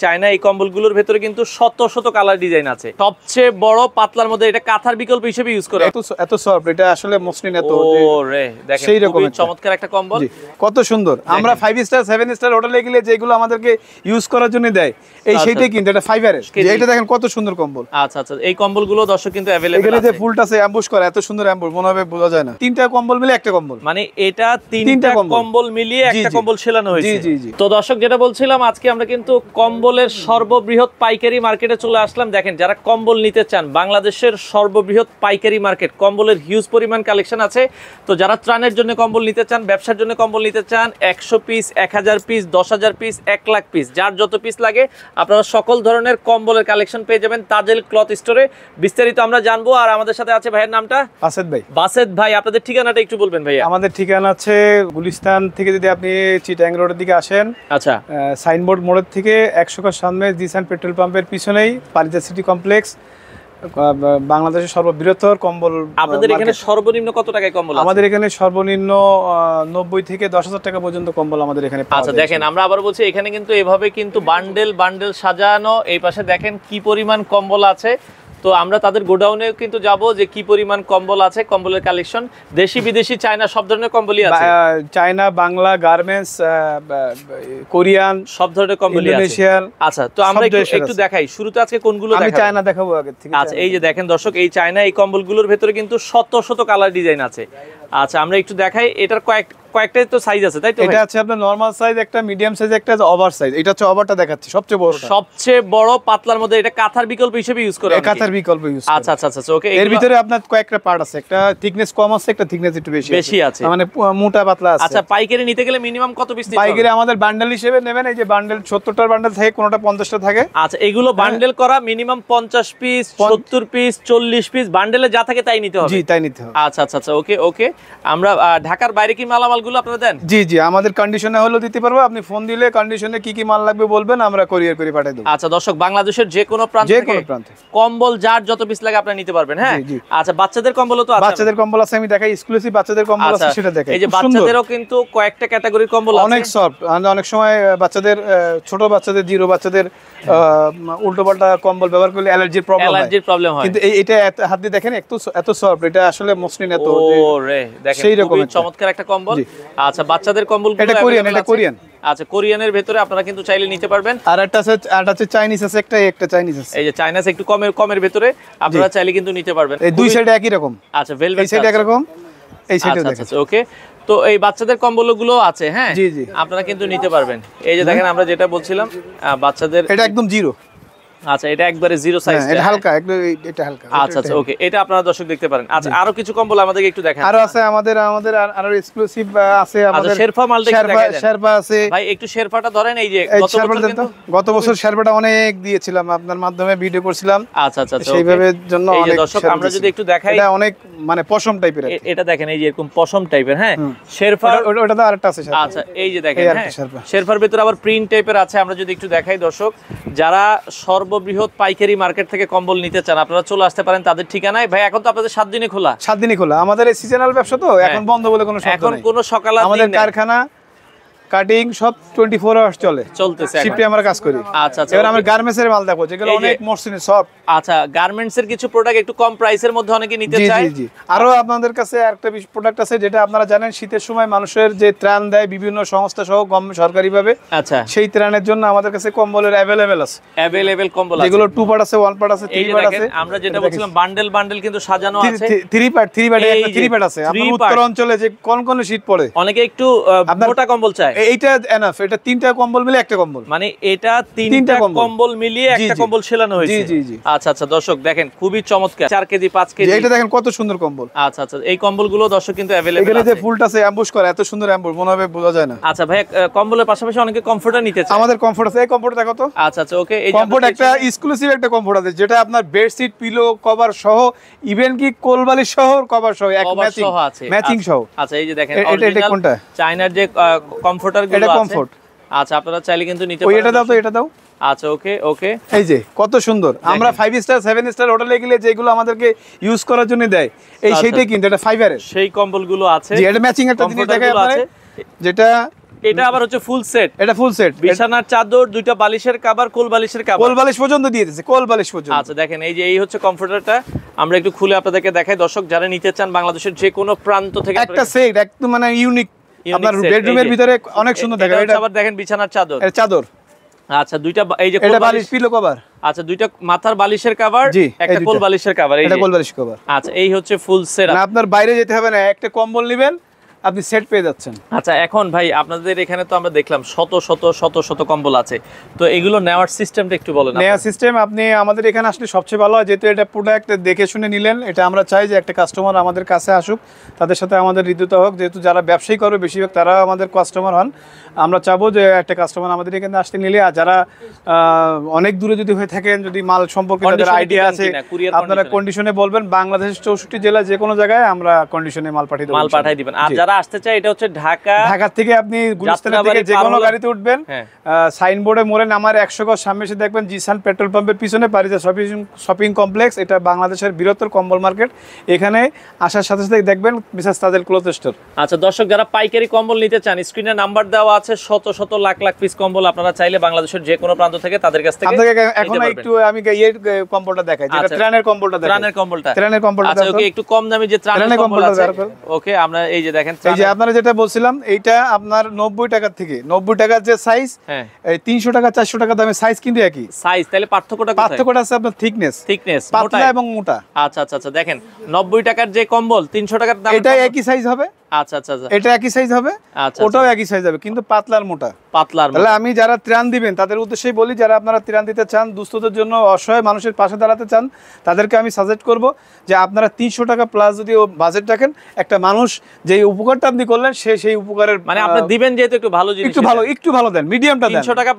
China এই কম্বলগুলোর ভেতরে কিন্তু শত শত কালার ডিজাইন আছে। সবচেয়ে বড় পাতলার মধ্যে এটা কাঁথার বিকল্প হিসেবে ইউজ করে। এত সফট, এটা আসলে মসলিন এত ওরে দেখেন সেই রকম চমৎকার একটা কম্বল। কত সুন্দর। আমরা 5 স্টার 7 স্টার হোটেলে গেলে যেগুলো আমাদেরকে ইউজ করার জন্য দেয় এই সেইটাই কিন্তু এটা ফাইবারের। এটা দেখেন কত সুন্দর কম্বল। আচ্ছা আচ্ছা, এই কম্বলগুলো দর্শক কিন্তু अवेलेबल আছে। এখানে যে ফুলটা আছে অ্যাম্বুশ করা, এত সুন্দর অ্যাম্বুশ মনে হবে বোঝা যায় না। তিনটা কম্বল মিলে একটা কম্বল, মানে এটা তিনটা কম্বল মিলিয়ে একটা কম্বল সেলানো হয়েছে। জি জি। তো দর্শক যেটা বলছিলাম, আজকে আমরা কিন্তু কম্বলের সর্ববৃহৎ পাইকারি মার্কেটে চলে আসলাম। দেখেন যারা কম্বল নিতে চান, বাংলাদেশের সর্ববৃহৎ পাইকারি মার্কেট, কম্বলের হিউজ পরিমাণ কালেকশন আছে। তো যারা ত্রাণের জন্য কম্বল নিতে চান, ব্যবসার জন্য কম্বল নিতে চান, 100 piece, 1000 piece, 10,000 piece, 1 lakh piece, যার যত পিস লাগে আপনারা সকল ধরনের কম্বলের কালেকশন পেয়ে যাবেন তাজেল ক্লথ স্টোরে। বিস্তারিত আমরা জানবো। আর আমাদের সাথে আছে ভাইয়ের নামটা বাসেদ ভাই। বাসেদ ভাই, আপনাদের ঠিকানাটা একটু বলবেন ভাইয়া। আমাদের ঠিকানা আছে গুলিস্তান থেকে যদি আপনি চিটাং রোডের দিকে আসেন, আচ্ছা, সাইনবোর্ড মোড়ের থেকে 100 গজ সামনে জিসান পেট্রোল পাম্পের পিছনেই পালিতা সিটি কমপ্লেক্স, বাংলাদেশের সর্ববৃহত্তর কম্বল। আপনাদের এখানে সর্বনিম্ন কত টাকায় কম্বল? আমাদের এখানে সর্বনিম্ন 90 থেকে 10,000 টাকা পর্যন্ত কম্বল আমাদের এখানে পাওয়া যায়। আচ্ছা দেখেন, আমরা আবার বলছি এখানে কিন্তু এভাবে কিন্তু বান্ডেল বান্ডেল সাজানো। এই পাশে দেখেন কি পরিমাণ কম্বল আছে। তো আমরা তাদের গোডাউনে কিন্তু যাব যে কি পরিমাণ কম্বল আছে, কম্বলের কালেকশন দেশি বিদেশি চায়না সব ধরনের কম্বলই আছে। চায়না, বাংলা, গার্মেন্টস, কোরিয়ান সব ধরনের কম্বল, ইন্দোনেশিয়ান। আচ্ছা, তো আমরা একটু দেখাই শুরুতে আজকে কোনগুলো দেখাবো। আমি চায়না দেখাবো আগে থেকে। আচ্ছা, এই যে দেখেন দর্শক, এই চায়না এই কম্বলগুলোর ভেতরে কিন্তু শত শত কালার ডিজাইন আছে। আচ্ছা, আমরা একটু দেখাই। এটার কয়েকটাই তো সাইজ আছে, তাই তো? এটা আছে আপনার নরমাল সাইজ, একটা মিডিয়াম সাইজ, একটা ওভার সাইজ। এটা হচ্ছে ওভারটা দেখাচ্ছি, সবচেয়ে বড় পাতলার মধ্যে। এটা কাঁথার বিকল্প হিসেবে ইউজ করে। কাঁথার বিকল্প ইউজ। আচ্ছা আচ্ছা আচ্ছা, ওকে। এর ভিতরে আপনার কয়েকটা পার্ট আছে, একটা থিকনেস কম আছে, একটা থিকনেস একটু বেশি আছে, মানে মোটা পাতলা আছে। আচ্ছা, পাইকারি নিতে গেলে মিনিমাম কত পিস নিতে হবে? পাইকারি আমাদের বান্ডেল হিসেবে নেবেন। এই যে বান্ডেল 70টার বান্ডেল থাকে, কোনটা 50টা থাকে। আচ্ছা, এগুলো বান্ডেল করা, মিনিমাম 50 পিস, 70 পিস, 40 পিস, বান্ডেলে যা থাকে তাই নিতে হবে। জি, তাই নিতে হবে। আচ্ছা আচ্ছা আচ্ছা, ওকে ওকে। আমরা ঢাকার বাইরে কি মালামালগুলো আপনারা দেন? জি জি, আমাদের কন্ডিশনে হলো দিতে পারবো। আপনি ফোন দিলে কন্ডিশনে কি কি মাল লাগবে বলবেন, আমরা কুরিয়ার করে পাঠিয়ে দেব। আচ্ছা দর্শক, বাংলাদেশের যে কোনো প্রান্ত থেকে কম্বল যার যত পিস লাগে আপনারা নিতে পারবেন। হ্যাঁ, আচ্ছা, বাচ্চাদের কম্বলও তো আছে। বাচ্চাদের কম্বল আছে, আমি দেখাই এক্সক্লুসিভ বাচ্চাদের কম্বল আছে, সেটা দেখাই। এই যে বাচ্চাদেরও কিন্তু কয়েকটা ক্যাটাগরির কম্বল আছে, অনেক সফট। অনেক সময় বাচ্চাদের, ছোট বাচ্চাদের, জিরো বাচ্চাদের উল্টোপাল্টা কম্বল ব্যবহার করলে অ্যালার্জির প্রবলেম হয়। কিন্তু এটা হাত দিয়ে দেখেন এত সফট, এটা আসলে মসলিন এত। ওরে দেখেন সেই রকম চমৎকার একটা কম্বল। আচ্ছা, বাচ্চাদের কম্বল এটা কোরিয়ান। আচ্ছা, কোরিয়ানের ভেতরে আপনারা কিন্তু চাইলে নিতে পারবেন। আর একটা আছে চাইনিজ আছে, একটা চাইনিজ আছে। এই যে চাইনিজ একটু কমের ভেতরে আপনারা চাইলে কিন্তু নিতে পারবেন। এই দুই সাইডে একই রকম। আচ্ছা, ভেলভেট এই সাইডে একই রকম, এই সাইডে দেখেন। আচ্ছা, ওকে। তো এই বাচ্চাদের কম্বলগুলো আছে। হ্যাঁ জি জি, আপনারা কিন্তু নিতে পারবেন। এই যে দেখেন, আমরা যেটা বলছিলাম বাচ্চাদের, এটা একদম জিরো। আচ্ছা, এটা একবারে জিরো সাইজ, এটা হালকা, এটা হালকা। আচ্ছা আচ্ছা, ওকে। এটা আপনারা দর্শক দেখতে পারেন। আচ্ছা, আরো কিছু কম্বল আমাদেরকে একটু দেখান। আরো আছে আমাদের আরো এক্সক্লুসিভ আছে। আমাদের শেরপা মালটা একটু দেখাই দেন। শেরপা আছে ভাই, একটু শেরপাটা ধরেন। এই যে গত বছর শেরপাটা অনেক দিয়েছিলাম, আপনার মাধ্যমে ভিডিও করছিলাম। আচ্ছা আচ্ছা, সেইভাবে জন্য অনেক দর্শক, আমরা যদি একটু দেখাই, এটা অনেক মানে পশম টাইপের। এটা দেখেন, এই যে এরকম পশম টাইপের। হ্যাঁ, শেরপা ওটা তো আরেকটা আছে। আচ্ছা, এই যে দেখেন, হ্যাঁ, শেরপার ভিতরে আবার প্রিন্ট টাইপের আছে। আমরা যদি একটু দেখাই দর্শক, যারা সর্ববৃহৎ পাইকারি মার্কেট থেকে কম্বল নিতে চান আপনারা চলে আসতে পারেন তাদের ঠিকানায়। ভাই, এখন তো আপনাদের 7 দিনই খোলা। 7 দিনই খোলা। আমাদের এই সিজনাল ব্যবসা তো, এখন বন্ধ বলে কোনো শব্দ নাই। এখন কোনো সকাল আমাদের কারখানা কাটিং সব 24 আওয়ার্স চলতেছে। শিফটে আমরা কাজ করি। আচ্ছা আচ্ছা, এবার আমরা গার্মেন্টস এর মাল দেখো, যেগুলো অনেক মসৃণ সফট। আচ্ছা, গার্মেন্টস এর কিছু প্রোডাক্ট একটু কম প্রাইসের মধ্যে অনেকে নিতে চায়। জি জি, আরো আপনাদের কাছে একটা প্রোডাক্ট আছে, যেটা আপনারা জানেন শীতের সময় মানুষের যে ত্রাণ দেয় বিভিন্ন সংস্থা সহ সরকারি ভাবে। আচ্ছা, সেই ত্রাণের জন্য আমাদের কাছে কম্বলের अवेलेबल আছে। কম্বল আছে, যেগুলো 2 পার্ট আছে, 1 পার্ট আছে, 3 পার্ট আছে। আমরা যেটা বলছিলাম বান্ডেল কিন্তু সাজানো আছে। 3 পার্ট আছে। আমাদের উত্তর অঞ্চলে যে কোন শীত পড়ে, অনেকে একটু মোটা কম্বল চায়। এইটা এনাফ। এটা 3টা কম্বল মিলে একটা কম্বল, মানে এটা 3টা কম্বল মিলিয়ে একটা কম্বল সেলানো হয়েছে। জি জি। আচ্ছা আচ্ছা, দর্শক দেখেন খুবই চমৎকার। 4 কেজি 5 কেজি, এটা দেখেন কত সুন্দর কম্বল। আচ্ছা আচ্ছা, এই কম্বলগুলো দর্শক কিন্তু अवेलेबल আছে। এখানে যে ফুলটা আছে অ্যাম্বুশ করা, এত সুন্দর অ্যাম্বুশ মনে হবে বোঝা যায় না। আচ্ছা ভাই, কম্বলের পাশাপাশি অনেকে কমফোর্টার নিতে চায়। আমাদের কমফোর্ট আছে। এই কমফোর্ট দেখো তো। আচ্ছা আচ্ছা, ওকে। এই কমফোর্ট একটা এক্সক্লুসিভ একটা কমফোর্ট আছে, যেটা আপনার বেডশিট, পিলো, কভার সহ, ইভেন কি কোলবালিশ সহ, কভার সহ, এক ম্যাচিং সহ। আচ্ছা, এই যে দেখেন, এটা কোনটা? চায়নার যে কমফোর্টার গুলো আছে, এটা কমফোর্ট। আচ্ছা, আপনারা চাইলে কিন্তু নিতে পারেন। এটা দাও তো, এটা দাও। আচ্ছা, ওকে ওকে। এই যে কত সুন্দর। আমরা 5 স্টার 7 স্টার হোটেলে গেলে যেগুলো আমাদেরকে ইউজ করার জন্য দেয় এই সেইটাই কিন্তু, এটা ফাইবারের সেই কম্বলগুলো আছে। জি, এটা ম্যাচিং একটা জিনিস দেখাই আপনাদের, যেটা এটা আবার হচ্ছে ফুল সেট। এটা ফুল সেট, বিছানার চাদর, দুইটা বালিশের কভার, কোল বালিশের কভার, কোল বালিশ পর্যন্ত দিয়ে দিয়েছে, কোল বালিশ পর্যন্ত। আচ্ছা দেখেন এই যে এই হচ্ছে কমফোর্টারটা, আমরা একটু খুলে আপনাদেরকে দেখাই দর্শক, যারা নিতে চান বাংলাদেশের যে কোনো প্রান্ত থেকে। একটা সেট একদম মানে ইউনিক, আপনার বেডরুমের ভিতরে অনেক সুন্দর দেখা। এটা আবার দেখেন বিছানার চাদর, এটা চাদর। আচ্ছা দুইটা এই যে এটা বালিশ পিলো কভার। আচ্ছা দুইটা মাথার বালিশের কভার, একটা কোল বালিশের কভার, এটা কোল বালিশ কভার। আচ্ছা এই হচ্ছে ফুল সেট। না আপনার বাইরে যেতে হবে না, একটা কম্বল নেবেন আপনি সেট পেয়ে যাচ্ছেন। আচ্ছা এখন ভাই আপনাদের এখানে তো আমরা দেখলাম শত শত কম্বল আছে, তো এগুলো নেওয়ার সিস্টেমটা একটু বলেন। নেওয়ার সিস্টেম আপনি আমাদের এখানে আসলে সবচেয়ে ভালো হয়, যেহেতু এটা প্রোডাক্ট দেখে শুনে নিলেন। এটা আমরা চাই যে একটা কাস্টমার আমাদের কাছে আসুক, তাদের সাথে আমাদের হৃদ্যতা হোক, যেহেতু যারা ব্যবসায়ী করবে বেশিরভাগ তারা আমাদের কাস্টমার হন। আমরা চাবো যে একটা কাস্টমার আমাদের এখানে আসতে নিলে, আর যারা অনেক দূরে যদি হয়ে থাকেন, যদি মাল সম্পর্কে তাদের আইডিয়া আছে, আপনারা কন্ডিশনে বলবেন। বাংলাদেশের 64 জেলা যে কোনো জায়গায় আমরা কন্ডিশনে মাল পাঠিয়ে দিবেন। আর যারা আসতে চায় এটা হচ্ছে ঢাকা থেকে আপনি গুলিস্তান থেকে যে কোনো গাড়িতে উঠবেন, সাইনবোর্ডে মোড়ে নামার 100 গজ সামনে এসে দেখবেন জিসান পেট্রোল পাম্পের পিছনে পারিজা শপিং কমপ্লেক্স। এটা বাংলাদেশের বৃহত্তর কম্বল মার্কেট। এখানে আসার সাথে সাথে দেখবেন মিসেস তাজেল ক্লথ স্টোর। আচ্ছা দর্শক যারা পাইকারি কম্বল নিতে চান, স্ক্রিনে নাম্বার দেওয়া আছে, শত লাখ পিস কম্বল আপনারা চাইলে বাংলাদেশের যে কোনো প্রান্ত থেকে তাদের কাছ থেকে আপনাদের এখন একটু আমি এই কম্বলটা দেখাই, যেটা ত্রাণের কম্বলটা দেখাই। ত্রাণের কম্বলটা আচ্ছা ওকে, একটু কম দামি যে ত্রাণের কম্বল আছে ওকে, আমরা এই যে দেখেন এই যে আপনারা যেটা বলছিলাম, এইটা আপনার 90 টাকা থেকে 90 টাকার যে সাইজ, এই 300 টাকা 400 টাকা দামের সাইজ কিন্তু একই সাইজ। তাহলে পার্থক্যটা আছে আপনার থিকনেস, পাতলা এবং মোটা। আচ্ছা দেখেন 90 টাকার যে কম্বল 300 টাকার দাম, এটা একই সাইজ হবে। আচ্ছা এটা একই সাইজ হবে, ওটাও একই সাইজ হবে, কিন্তু পাতলার মোটা। তাহলে আমি যারা ত্রাণ দিবেন তাদের উদ্দেশ্যেই বলি, যারা আপনারা ত্রাণ দিতে চান, দুস্থদের জন্য, অসহায় মানুষের পাশে দাঁড়াতে চান, তাদেরকে আমি সাজেস্ট করব যে আপনারা 300 টাকা প্লাস যদি বাজেট রাখেন, একটা মানুষ যে উপকারটা আপনি করলেন সেই উপকারের মানে আপনি দিবেন যেহেতু একটু ভালো জিনিস, একটু ভালো দেন, মিডিয়ামটা দেন। 300 টাকা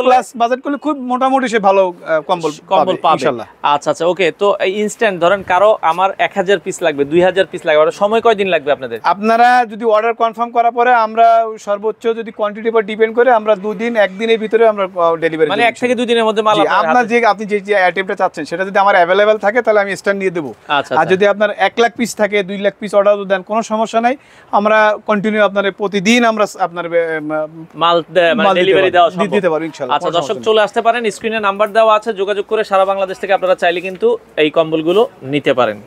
প্লাস বাজেট করলে খুব মোটামুটি সে ভালো কম্বল পাবে ইনশাআল্লাহ। আচ্ছা ওকে, তো ইনস্ট্যান্ট ধরেন কারো আমার 1000 পিস লাগবে, 2000 পিস লাগবে, সময় কয়দিন লাগবে আপনাদের? আপনারা যদি অর্ডার কনফার্ম করার পরে, আমরা সর্বোচ্চ যদি কোয়ান্টিটির উপর ডিপেন্ড করে, আমরা 2 দিন 1 দিনের ভিতরে আমরা ডেলিভারি, মানে 1 থেকে 2 দিনের মধ্যে মাল আপনার আপনি যে আইটেমটা চাচ্ছেন সেটা যদি আমার অ্যাভেলেবেল থাকে তাহলে আমি স্ট্যান্ড দিয়ে দেবো। আর যদি আপনার 1 লাখ পিস থাকে, 2 লাখ পিস অর্ডার দেন, কোনো সমস্যা নাই, আমরা কন্টিনিউ আপনার প্রতিদিন আমরা আপনার মাল ডেলিভারি দিতে পারবো ইনশাআল্লাহ। আচ্ছা দর্শক চলে আসতে পারেন, স্ক্রিনে নাম্বার দেওয়া আছে, যোগাযোগ করে সারা বাংলাদেশ থেকে আপনারা চাইলে কিন্তু এই কম্বলগুলো নিতে পারেন।